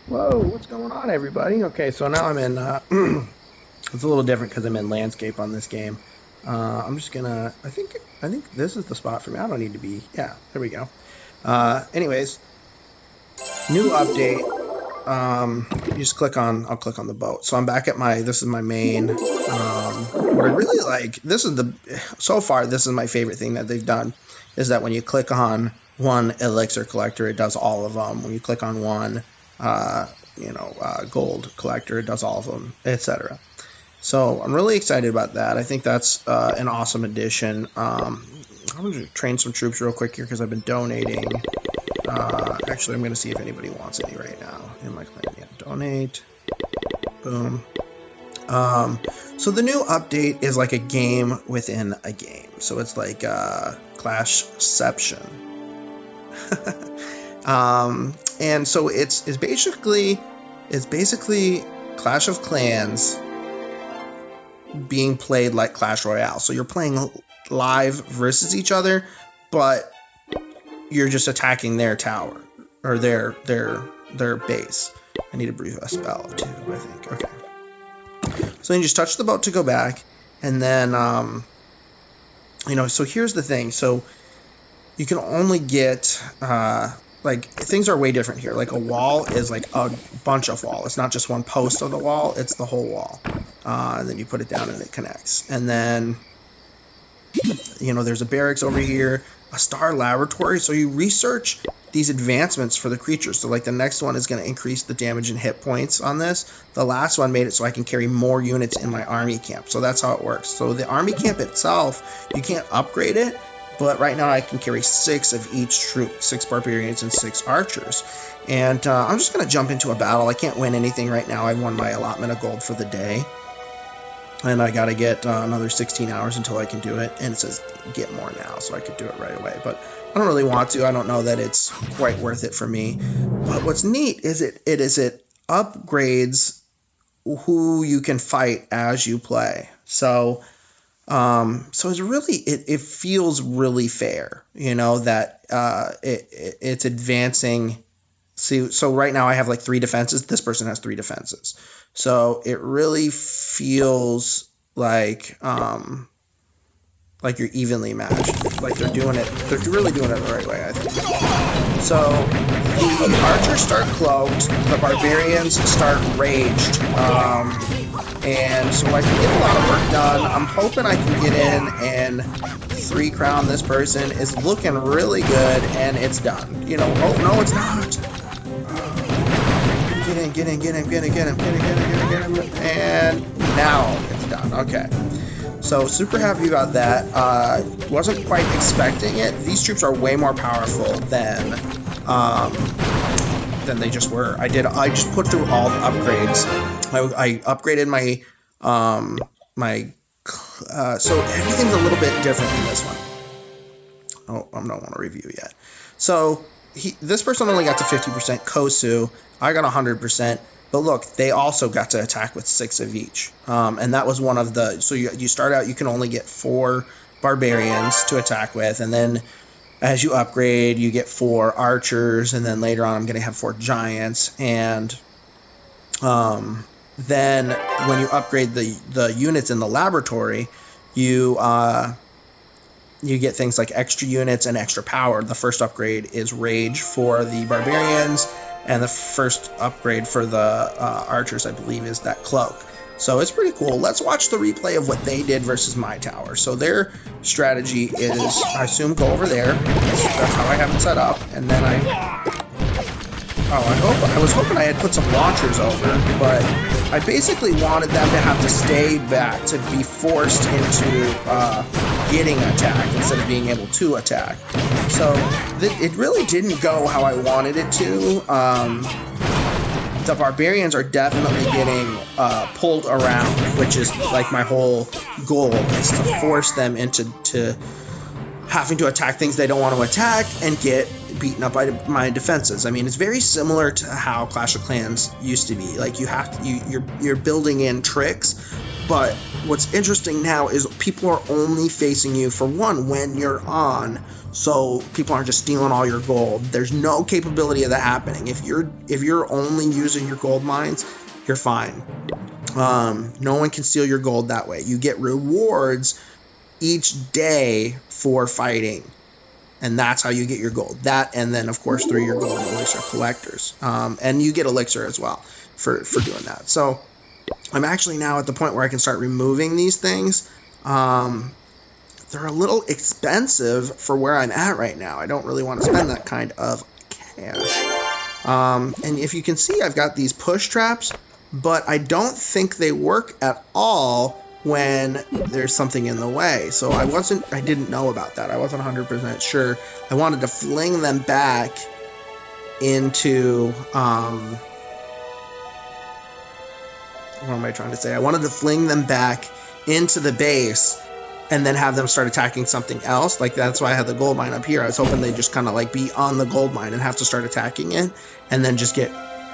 Whoa, what's going on, everybody? Okay, so now I'm in. It's a little different because I'm in landscape on this game. I'm just gonna. I think this is the spot for me. I don't need to be. Yeah, there we go. Anyways, new update. You just click on. I'll click on the boat. So I'm back at my. This is my main. What I really like. This is the. So far, this is my favorite thing that they've done. Is that when you click on one elixir collector, it does all of them. When you click on one, gold collector, it does all of them, etc. So I'm really excited about that. I think that's an awesome addition. I'm going to train some troops real quick here because I've been donating. Actually, I'm going to see if anybody wants any right now in my clan. Yeah, donate. Boom. So the new update is like a game within a game. So it's like Clashception. And so it's basically Clash of Clans being played like Clash Royale. So you're playing live versus each other, but you're just attacking their tower or their base. I need to breathe a spell too, I think. Okay. So then you just touch the boat to go back, and then so here's the thing. So you can only get like things are way different here. Like a wall is like a bunch of wall. It's not just one post of the wall, it's the whole wall. And then you put it down and it connects. And then there's a barracks over here, a star laboratory. So you research these advancements for the creatures. So like the next one is going to increase the damage and hit points on this. The last one made it so I can carry more units in my army camp. So that's how it works. So the army camp itself, you can't upgrade it, but right now I can carry 6 of each troop, 6 barbarians and 6 archers. And I'm just going to jump into a battle. I can't win anything right now. I won my allotment of gold for the day. And I got to get another 16 hours until I can do it. And it says get more now, so I could do it right away. But I don't really want to. I don't know that it's quite worth it for me. But what's neat is it upgrades who you can fight as you play. So it's really it feels really fair, that it's advancing. See, so right now I have like 3 defenses. This person has 3 defenses. So it really feels like you're evenly matched. Like they're really doing it the right way, I think. So the archers start cloaked, the barbarians start raged, and so I can get a lot of work done. I'm hoping I can get in and 3 crown this person. Is looking really good, and it's done. Oh no, it's not. Get in, and now it's done. Okay. So super happy about that. Wasn't quite expecting it. These troops are way more powerful than they just were. I just put through all the upgrades. I upgraded my so everything's a little bit different in this one. Oh, I don't want to review yet. So this person only got to 50% Kosu. I got 100%. But look, they also got to attack with 6 of each. And that was one of the... So you start out, you can only get 4 barbarians to attack with. And then as you upgrade, you get 4 archers. And then later on, I'm going to have 4 giants. And then when you upgrade the units in the laboratory, you get things like extra units and extra power. The first upgrade is Rage for the barbarians, and the first upgrade for the archers, I believe, is that Cloak. So it's pretty cool. Let's watch the replay of what they did versus my tower. So their strategy is, I assume, go over there. That's how I have it set up. And then I was hoping I had put some launchers over, but I basically wanted them to have to stay back, to be forced into getting attacked instead of being able to attack. So it really didn't go how I wanted it to. The barbarians are definitely getting pulled around, which is like my whole goal, is to force them into having to attack things they don't want to attack and get beaten up by my defenses. I mean, it's very similar to how Clash of Clans used to be. Like, you're building in tricks, but what's interesting now is people are only facing you for one when you're on, so people aren't just stealing all your gold. There's no capability of that happening. If you're only using your gold mines, you're fine. No one can steal your gold that way. You get rewards each day for fighting, and that's how you get your gold. That, and then of course through your gold elixir collectors, and you get elixir as well for doing that. So I'm actually now at the point where I can start removing these things. They're a little expensive for where I'm at right now. I don't really want to spend that kind of cash. And if you can see, I've got these push traps, but I don't think they work at all when there's something in the way. So I didn't know about that. I wasn't 100% sure. I wanted to fling them back into, what am I trying to say? I wanted to fling them back into the base and then have them start attacking something else. Like, that's why I had the gold mine up here. I was hoping they'd just kind of like be on the gold mine and have to start attacking it and then just get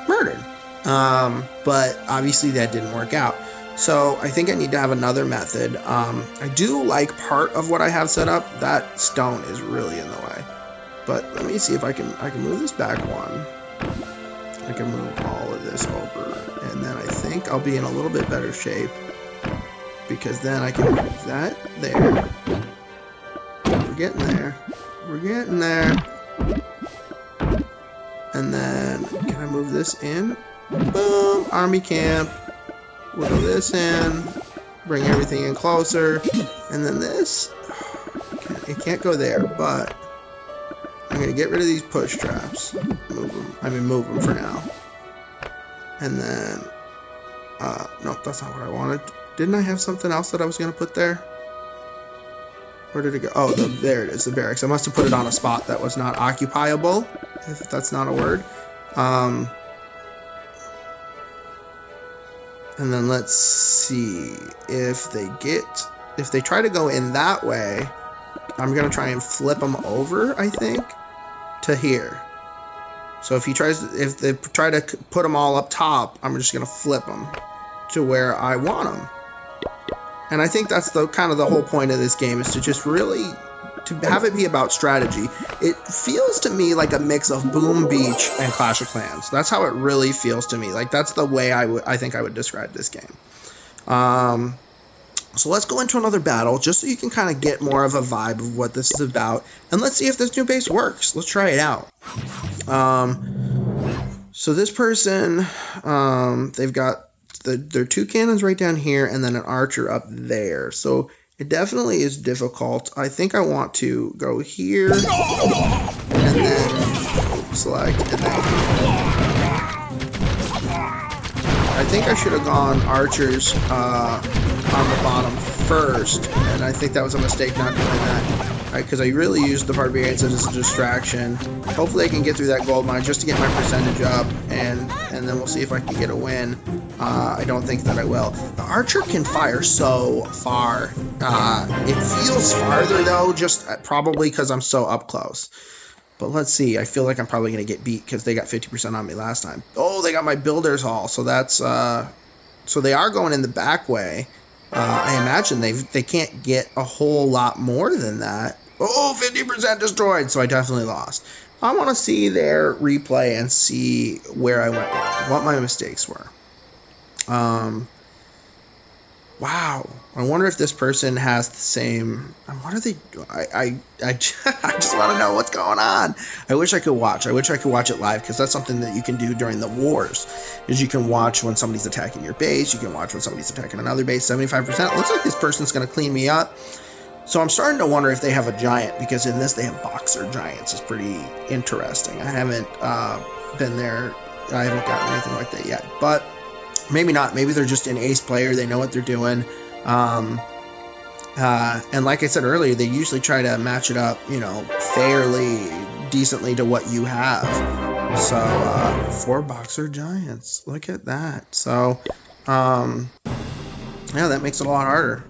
murdered. But obviously that didn't work out. So I think I need to have another method. I do like part of what I have set up. That stone is really in the way. But let me see if I can move this back one. I can move all of this over. And then I think I'll be in a little bit better shape, because then I can move that there. We're getting there. We're getting there. And then can I move this in? Boom! Army camp. Whittle this in, bring everything in closer, and then this, it can't go there, but I'm going to get rid of these push traps, move them for now, and then, no, that's not what I wanted. Didn't I have something else that I was going to put there? Where did it go? Oh, there it is, the barracks. I must have put it on a spot that was not occupiable, if that's not a word. And then let's see if they try to go in that way. I'm going to try and flip them over, I think, to here. So if they try to put them all up top, I'm just going to flip them to where I want them. And I think that's the kind of the whole point of this game, is to just really to have it be about strategy. It feels to me like a mix of Boom Beach and Clash of Clans. That's how it really feels to me. Like, that's the way I think I would describe this game. So let's go into another battle, just so you can kind of get more of a vibe of what this is about. And let's see if this new base works. Let's try it out. So this person, they've got their two cannons right down here, and then an archer up there. So it definitely is difficult. I think I want to go here, and then select, and then I think I should have gone archers on the bottom first, and I think that was a mistake not doing that, because I really used the barbarians as a distraction. Hopefully I can get through that gold mine just to get my percentage up, and then we'll see if I can get a win. I don't think that I will. The archer can fire so far. It feels farther though, just probably because I'm so up close. But let's see. I feel like I'm probably going to get beat because they got 50% on me last time. Oh, they got my builder's hall. So that's so they are going in the back way. I imagine they can't get a whole lot more than that. Oh, 50% destroyed. So I definitely lost. I want to see their replay and see where I went wrong, what my mistakes were. Wow. I wonder if this person has the same. What are they doing? I just want to know what's going on. I wish I could watch. I wish I could watch it live, because that's something that you can do during the wars. Is you can watch when somebody's attacking your base. You can watch when somebody's attacking another base. 75%. Looks like this person's going to clean me up. So I'm starting to wonder if they have a giant, because in this they have boxer giants. It's pretty interesting. I haven't been there. I haven't gotten anything like that yet, but. Maybe not. Maybe they're just an ace player. They know what they're doing. And like I said earlier, they usually try to match it up, fairly decently to what you have. So, 4 boxer giants. Look at that. So, yeah, that makes it a lot harder.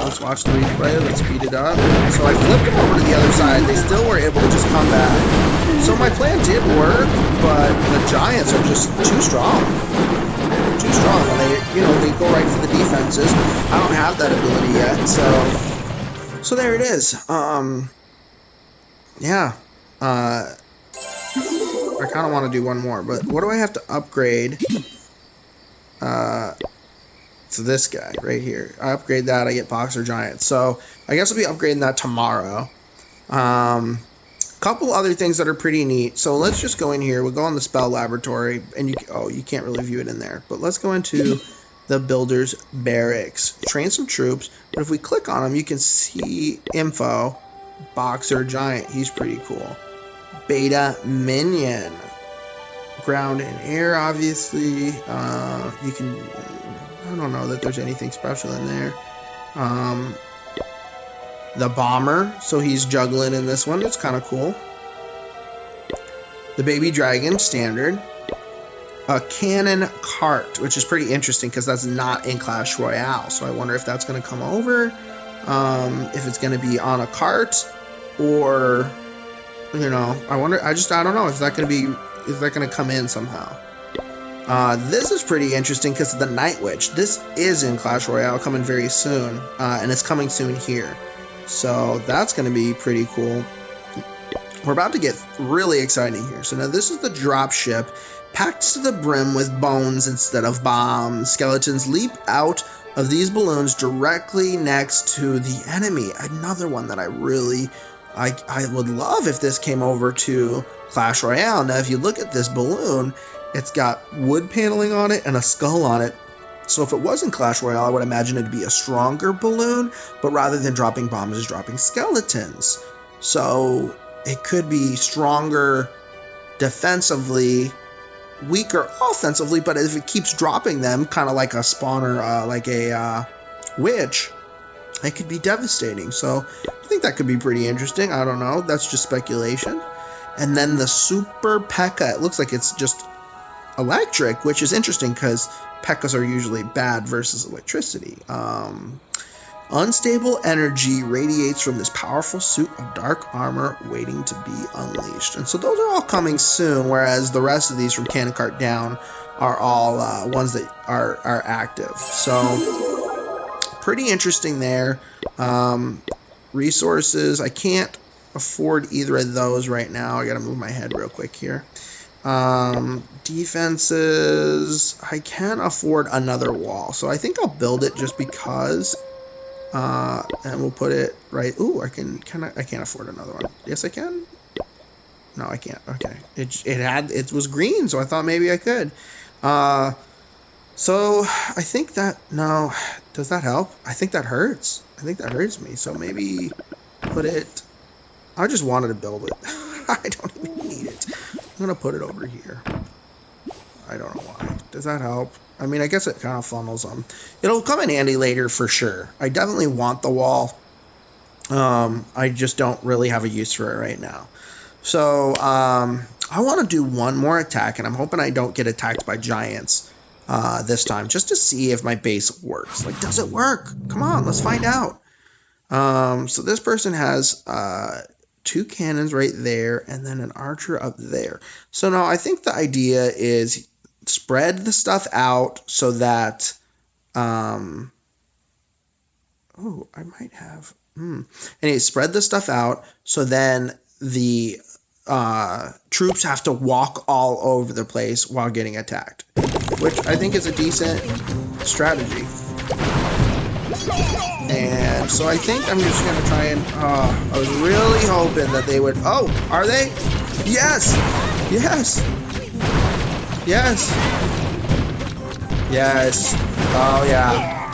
let's watch the replay. Let's speed it up. So I flipped them over to the other side. They still were able to just come back. So my plan did work, but the Giants are just too strong. Too strong. When they go right for the defenses. I don't have that ability yet, so there it is. Yeah. I kind of want to do one more, but what do I have to upgrade? To this guy right here. I upgrade that, I get Boxer Giant. So I guess I'll be upgrading that tomorrow. Couple other things that are pretty neat. So let's just go in here. We'll go in the spell laboratory, and you can't really view it in there. But let's go into the builder's barracks. Train some troops. But if we click on them, you can see info. Boxer Giant. He's pretty cool. Beta Minion. Ground and air, obviously. You can... I don't know that there's anything special in there. The Bomber, so he's juggling in this one. It's kind of cool. The Baby Dragon, standard. A Cannon Cart, which is pretty interesting because that's not in Clash Royale. So I wonder if that's going to come over. If it's going to be on a cart, or I don't know. Is that going to come in somehow? This is pretty interesting because of the Night Witch. This is in Clash Royale, coming very soon, and it's coming soon here. So that's going to be pretty cool. We're about to get really exciting here. So now this is the drop ship, packed to the brim with bones instead of bombs. Skeletons leap out of these balloons directly next to the enemy. Another one that I would love if this came over to Clash Royale. Now, if you look at this balloon, it's got wood paneling on it and a skull on it. So if it was in Clash Royale, I would imagine it'd be a stronger balloon, but rather than dropping bombs, it's dropping skeletons. So it could be stronger defensively, weaker offensively, but if it keeps dropping them, kind of like a spawner, like a witch, it could be devastating. So I think that could be pretty interesting. I don't know. That's just speculation. And then the Super P.E.K.K.A. It looks like it's just electric, which is interesting because P.E.K.K.A.s are usually bad versus electricity. Unstable energy radiates from this powerful suit of dark armor waiting to be unleashed. And so those are all coming soon, whereas the rest of these from Cannon Cart down are all ones that are active. So pretty interesting there. Resources, I can't afford either of those right now. I gotta move my head real quick here. Defenses, I can afford another wall, so I think I'll build it just because. And we'll put it right. Ooh, I can't afford another one. Yes, I can. No, I can't. Okay, it was green, so I thought maybe I could. So I think that, no, does that help? I think that hurts. I think that hurts me. So maybe put it. I just wanted to build it. I don't even need it. I'm gonna put it over here. I don't know why. Does that help? I mean, I guess it kind of funnels them. It'll come in handy later for sure. I definitely want the wall. I just don't really have a use for it right now. So I want to do one more attack, and I'm hoping I don't get attacked by giants this time, just to see if my base works. Like, does it work? Come on, let's find out. So this person has 2 cannons right there, and then an archer up there. So now I think the idea is spread the stuff out so that I might have anyway, spread the stuff out so then the troops have to walk all over the place while getting attacked, which I think is a decent strategy. And so I think I'm just gonna try and I was really hoping that they would. Oh, are they? Yes, oh yeah,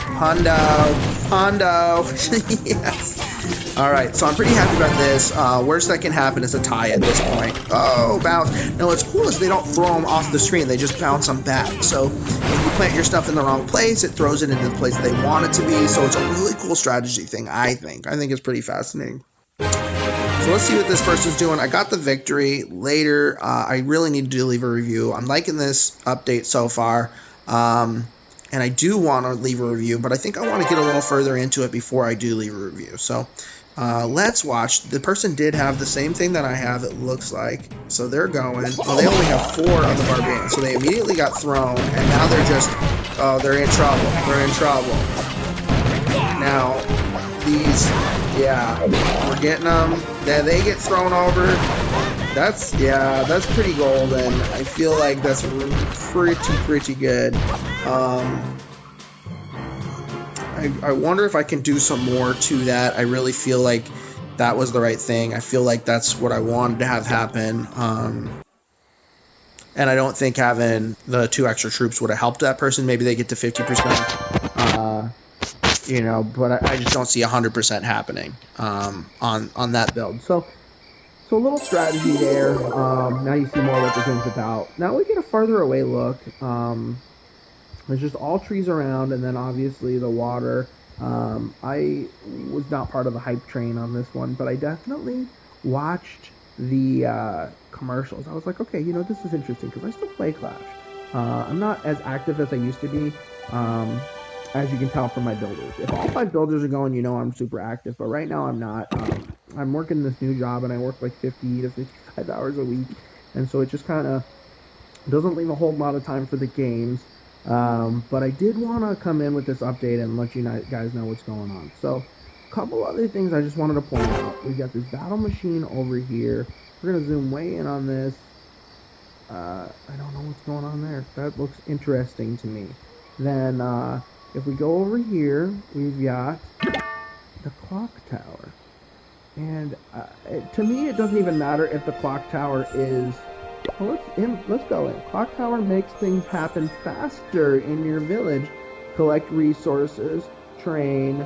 Hondo. Yes. All right, so I'm pretty happy about this. Worst that can happen is a tie at this point. Oh, bounce. Now, what's cool is they don't throw them off the screen. They just bounce them back. So if you plant your stuff in the wrong place, it throws it into the place they want it to be. So it's a really cool strategy thing, I think. I think it's pretty fascinating. So let's see what this person's doing. I got the victory. Later, I really need to leave a review. I'm liking this update so far. and I do want to leave a review, but I think I want to get a little further into it before I do leave a review. So let's watch. The person did have the same thing that I have, it looks like. So they're going. Oh, they only have 4 of the barbarians. So they immediately got thrown, and now they're just, oh, they're in trouble. They're in trouble. Now, these, yeah, we're getting them. They get thrown over. That's pretty golden. I feel like that's pretty good. I wonder if I can do some more to that. I really feel like that was the right thing. I feel like that's what I wanted to have happen. And I don't think having the 2 extra troops would have helped that person. Maybe they get to 50%. But I just don't see 100% happening on that build. So a little strategy there. Now you see more what the game's about. Now we get a farther away look. There's just all trees around, and then obviously the water. I was not part of the hype train on this one, but I definitely watched the commercials. I was like, okay, this is interesting because I still play Clash. I'm not as active as I used to be, as you can tell from my builders. If all 5 builders are going, I'm super active, but right now I'm not. I'm working this new job, and I work like 50 to 55 hours a week, and so it just kind of doesn't leave a whole lot of time for the games. But I did want to come in with this update and let you guys know what's going on. So, a couple other things I just wanted to point out. We got this battle machine over here. We're going to zoom way in on this. I don't know what's going on there. That looks interesting to me. Then, if we go over here, we've got the clock tower. And to me, it doesn't even matter if the clock tower is... Well, let's go in. Clock tower makes things happen faster in your village. Collect resources, train,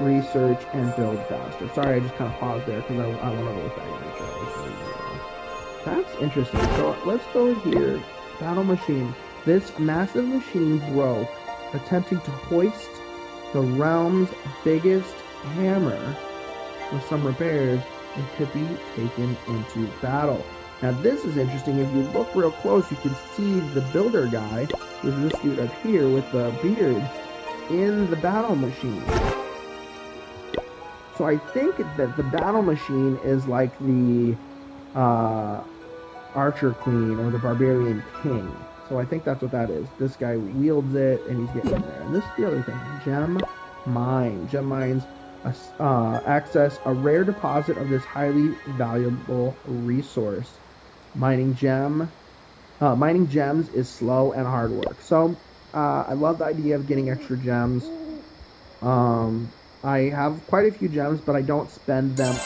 research, and build faster. Sorry, I just kind of paused there because I want to look back and make sure I was reading it wrong. That's interesting. So let's go here. Battle machine. This massive machine broke, attempting to hoist the realm's biggest hammer with some repairs and could be taken into battle. Now this is interesting. If you look real close, you can see the builder guy, which is this dude up here with the beard, in the battle machine. So I think that the battle machine is like the archer queen or the barbarian king. So I think that's what that is. This guy wields it and he's getting in there. And this is the other thing. Gem mine. Gem mines access a rare deposit of this highly valuable resource. Mining gems is slow and hard work. So I love the idea of getting extra gems. I have quite a few gems, but I don't spend them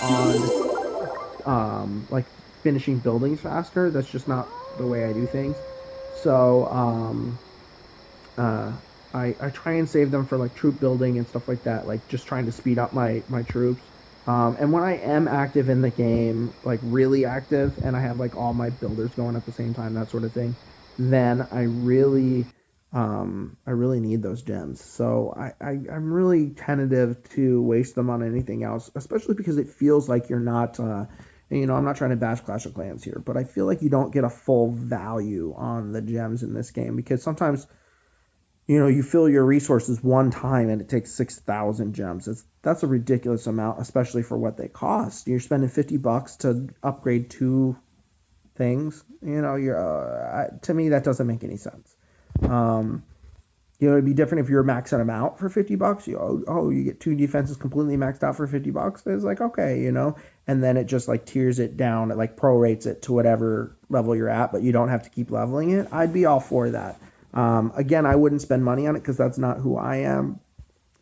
on like finishing buildings faster. That's just not the way I do things. So I try and save them for like troop building and stuff like that, like just trying to speed up my troops. And when I am active in the game, like really active, and I have like all my builders going at the same time, that sort of thing, then I really need those gems. So I'm really tentative to waste them on anything else, especially because it feels like you're not, I'm not trying to bash Clash of Clans here, but I feel like you don't get a full value on the gems in this game because sometimes, you fill your resources one time and it takes 6,000 gems. That's a ridiculous amount, especially for what they cost. You're spending $50 to upgrade 2 things. To me, that doesn't make any sense. It'd be different if you were maxing them out for $50. You get 2 defenses completely maxed out for $50. It's like, okay, and then it just like tiers it down. It like prorates it to whatever level you're at, but you don't have to keep leveling it. I'd be all for that. Again, I wouldn't spend money on it because that's not who I am.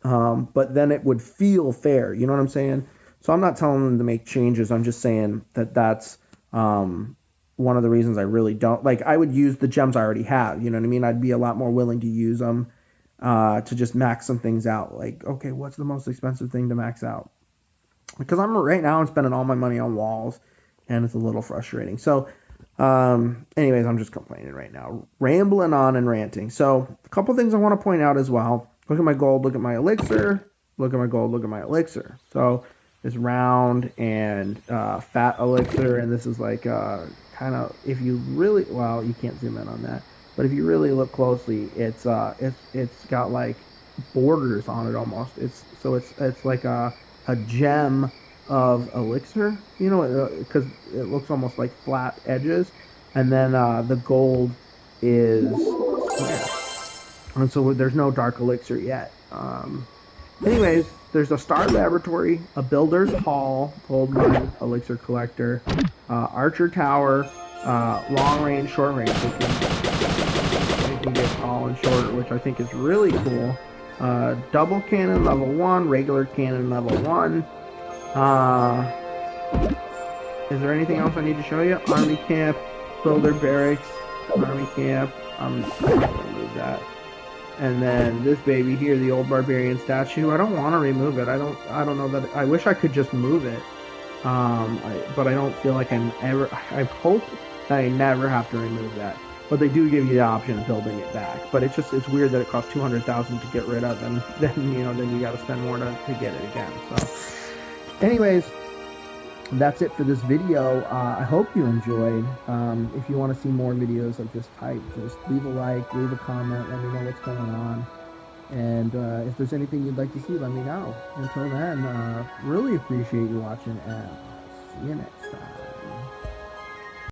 But then it would feel fair. You know what I'm saying? So I'm not telling them to make changes. I'm just saying that that's one of the reasons I really don't. Like, I would use the gems I already have. You know what I mean? I'd be a lot more willing to use them to just max some things out. Like, okay, what's the most expensive thing to max out? Because right now I'm spending all my money on walls, and it's a little frustrating. So anyways, I'm just complaining right now, rambling on and ranting. So a couple things I want to point out as well. Look at my gold, look at my elixir, look at my gold, look at my elixir. So this round and fat elixir, and this is like kind of, if you really, well, you can't zoom in on that. but if you really look closely, it's got like borders on it almost. It's like a gem of elixir, you know, because it looks almost like flat edges, and then the gold is square, and so there's no dark elixir yet. Anyways, there's a star laboratory, a builder's hall, gold mine, elixir collector, archer tower, long range, short range. You can get tall and shorter, which I think is really cool. Double cannon level 1, regular cannon level 1. Is there anything else I need to show you? Army camp, builder barracks, army camp. I'm not gonna move that. And then this baby here, the old barbarian statue. I don't want to remove it. I don't know that. I wish I could just move it. But I don't feel like I hope that I never have to remove that. But they do give you the option of building it back. But it's weird that it costs 200,000 to get rid of, and then you got to spend more to get it again. So, anyways, that's it for this video. I hope you enjoyed. If you want to see more videos of this type, just leave a like, leave a comment, let me know what's going on. And if there's anything you'd like to see, let me know. Until then, really appreciate you watching, and see you next time.